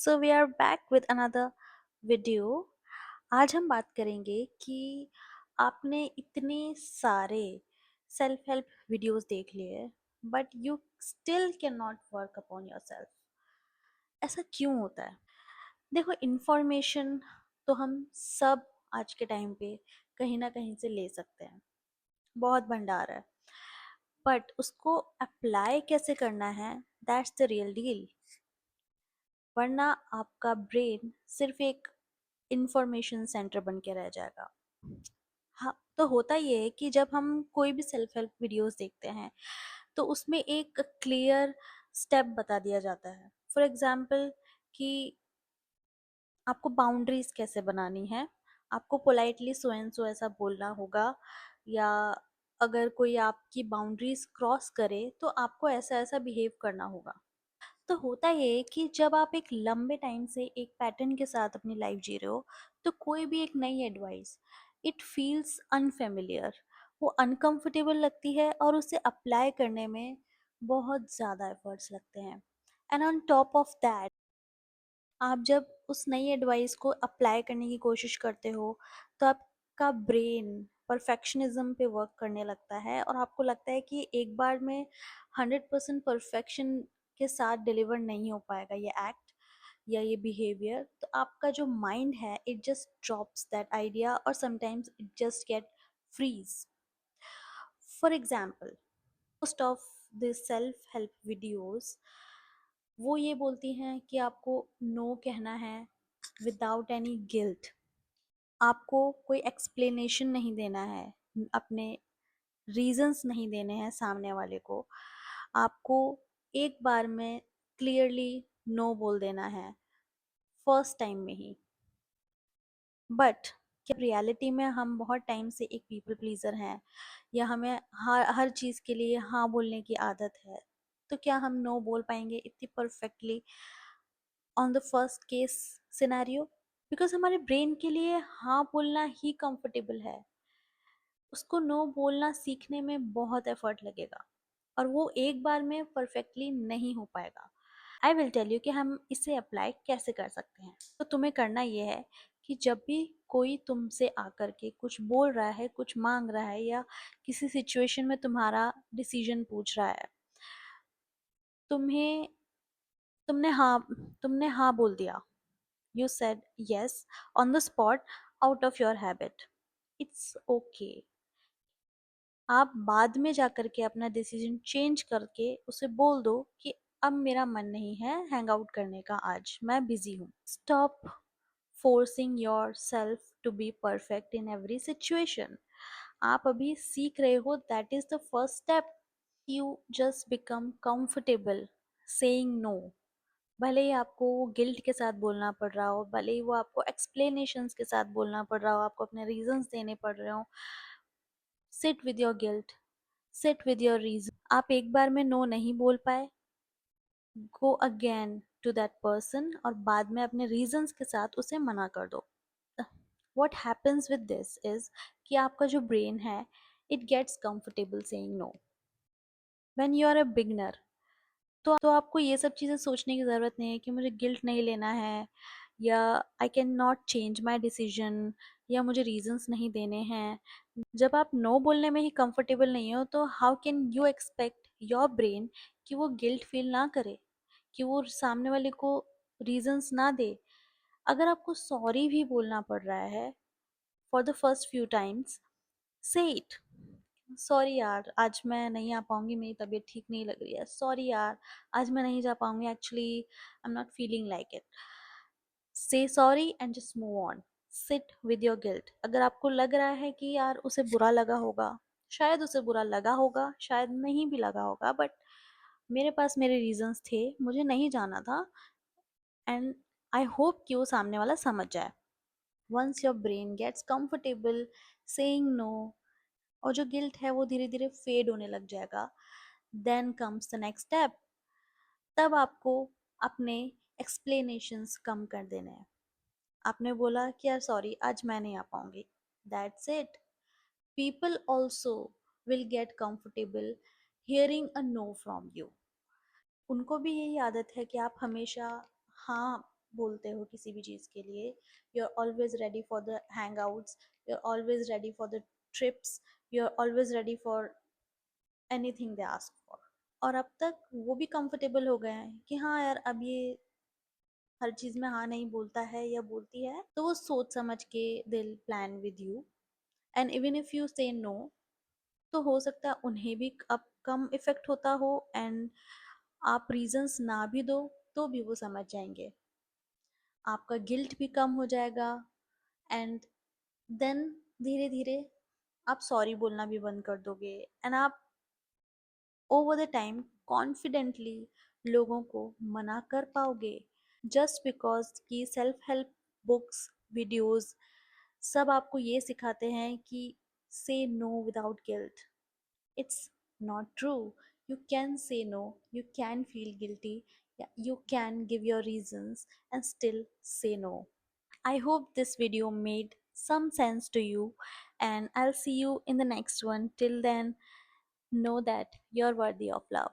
So we are back with another video. आज हम बात करेंगे कि आपने इतने सारे सेल्फ हेल्प वीडियोस देख लिए but you still can not work upon your self. ऐसा क्यों होता है? देखो, इंफॉर्मेशन तो हम सब आज के टाइम पे कहीं ना कहीं से ले सकते हैं, बहुत भंडार है, बट उसको अप्लाई कैसे करना है, दैट्स द रियल डील। वरना आपका ब्रेन सिर्फ एक इंफॉर्मेशन सेंटर बन के रह जाएगा। हाँ, तो होता ये है कि जब हम कोई भी सेल्फ हेल्प वीडियोस देखते हैं तो उसमें एक क्लियर स्टेप बता दिया जाता है। फॉर एग्जाम्पल कि आपको बाउंड्रीज कैसे बनानी है, आपको पोलाइटली सो एंड सो ऐसा बोलना होगा, या अगर कोई आपकी बाउंड्रीज क्रॉस करे तो आपको ऐसा ऐसा बिहेव करना होगा। तो होता ये है कि जब आप एक लंबे टाइम से एक पैटर्न के साथ अपनी लाइफ जी रहे हो तो कोई भी एक नई एडवाइस, इट फील्स अनफेमिलियर, वो अनकंफर्टेबल लगती है और उसे अप्लाई करने में बहुत ज़्यादा एफर्ट्स लगते हैं। And on top of that, आप जब उस नई एडवाइस को अप्लाई करने की कोशिश करते हो तो आपका ब्रेन परफेक्शनिज्म पे वर्क करने लगता है और आपको लगता है कि एक बार में 100% परफेक्शन के साथ डिलीवर नहीं हो पाएगा ये एक्ट या ये बिहेवियर। तो आपका जो माइंड है it just drops that idea और sometimes it just get freeze. For example, most of the self help videos वो ये बोलती हैं कि आपको नो कहना है विदाउट एनी गिल्ट, आपको कोई एक्सप्लेनेशन नहीं देना है, अपने रीजंस नहीं देने हैं सामने वाले को, आपको एक बार में क्लियरली नो बोल देना है फर्स्ट टाइम में ही। बट क्या रियलिटी में हम बहुत टाइम से एक पीपल प्लीजर हैं या हमें हर हर चीज़ के लिए हाँ बोलने की आदत है? तो क्या हम नो बोल पाएंगे इतनी perfectly on the first case scenario? Because हमारे ब्रेन के लिए हाँ बोलना ही कंफर्टेबल है, उसको नो बोलना सीखने में बहुत एफर्ट लगेगा और वो एक बार में परफेक्टली नहीं हो पाएगा। आई विल टेल यू कि हम इसे अप्लाई कैसे कर सकते हैं। तो तुम्हें करना ये है कि जब भी कोई तुमसे आकर के कुछ बोल रहा है, कुछ मांग रहा है या किसी सिचुएशन में तुम्हारा डिसीजन पूछ रहा है, तुम्हें तुमने हाँ बोल दिया, you said yes on the spot out of your habit, it's okay. आप बाद में जाकर के अपना डिसीजन चेंज करके उसे बोल दो कि अब मेरा मन नहीं है हैंग आउट करने का, आज मैं बिजी हूँ। Stop forcing yourself to be perfect in every situation. आप अभी सीख रहे हो, that is the first step. You just become comfortable saying no, भले ही आपको वो गिल्ट के साथ बोलना पड़ रहा हो, भले ही वो आपको एक्सप्लेनेशंस के साथ बोलना पड़ रहा हो, आपको अपने रीजंस देने पड़ रहे हो। Sit with your guilt, sit with your reason. आप एक बार में नो नहीं बोल पाए, go again to that person और बाद में अपने रीजंस के साथ उसे मना कर दो। What happens with this is कि आपका जो ब्रेन है it gets comfortable saying no. When you are a beginner तो आपको ये सब चीज़ें सोचने की ज़रूरत नहीं है कि मुझे गिल्ट नहीं लेना है, या I can not change my decision, या मुझे रीजंस नहीं देने हैं। जब आप नो बोलने में ही कंफर्टेबल नहीं हो तो how can you expect your brain कि वो गिल्ट फील ना करे, कि वो सामने वाले को रीजंस ना दे? अगर आपको सॉरी भी बोलना पड़ रहा है for the first few times, से इट, सॉरी यार आज मैं नहीं आ पाऊंगी, मेरी तबीयत ठीक नहीं लग रही है, सॉरी यार आज मैं नहीं जा पाऊंगी, actually I am not feeling like it. Say sorry and just move on. Sit with your guilt. अगर आपको लग रहा है कि यार उसे बुरा लगा होगा, शायद उसे बुरा लगा होगा, शायद नहीं भी लगा होगा, बट मेरे पास मेरे रीजंस थे, मुझे नहीं जाना था, एंड आई होप कि वो सामने वाला समझ जाए। Once your brain gets comfortable saying no और जो गिल्ट है वो धीरे धीरे फेड होने लग जाएगा, then comes the next step. तब आपको अपने एक्सप्लेनेशंस कम कर देने हैं। आपने बोला कि यार सॉरी आज मैं नहीं आ पाऊंगी, that's it. People also will get comfortable hearing a know from you. उनको भी यही आदत है कि आप हमेशा हाँ बोलते हो किसी भी चीज़ के लिए, you are always ready for the hangouts, you are always ready for the trips, you are always ready for anything they ask for. और अब तक वो भी कंफर्टेबल हो गए हैं कि हाँ यार, अब ये हर चीज़ में हाँ नहीं बोलता है या बोलती है, तो वो सोच समझ के दिल plan with you. And even if you से नो, तो हो सकता है उन्हें भी अब कम इफेक्ट होता हो, एंड आप रीजंस ना भी दो तो भी वो समझ जाएंगे, आपका गिल्ट भी कम हो जाएगा। एंड देन धीरे धीरे आप सॉरी बोलना भी बंद कर दोगे, एंड आप ओवर द टाइम कॉन्फिडेंटली लोगों को मना कर पाओगे। जस्ट बिकॉज कि सेल्फ हेल्प बुक्स, वीडियोस सब आपको ये सिखाते हैं कि say no without guilt. It's not true. You can say no, you can feel guilty, yeah, you can give your reasons and still say no. I hope this video made some sense to you, and I'll see you in the next one. Till then, know that you're worthy of love.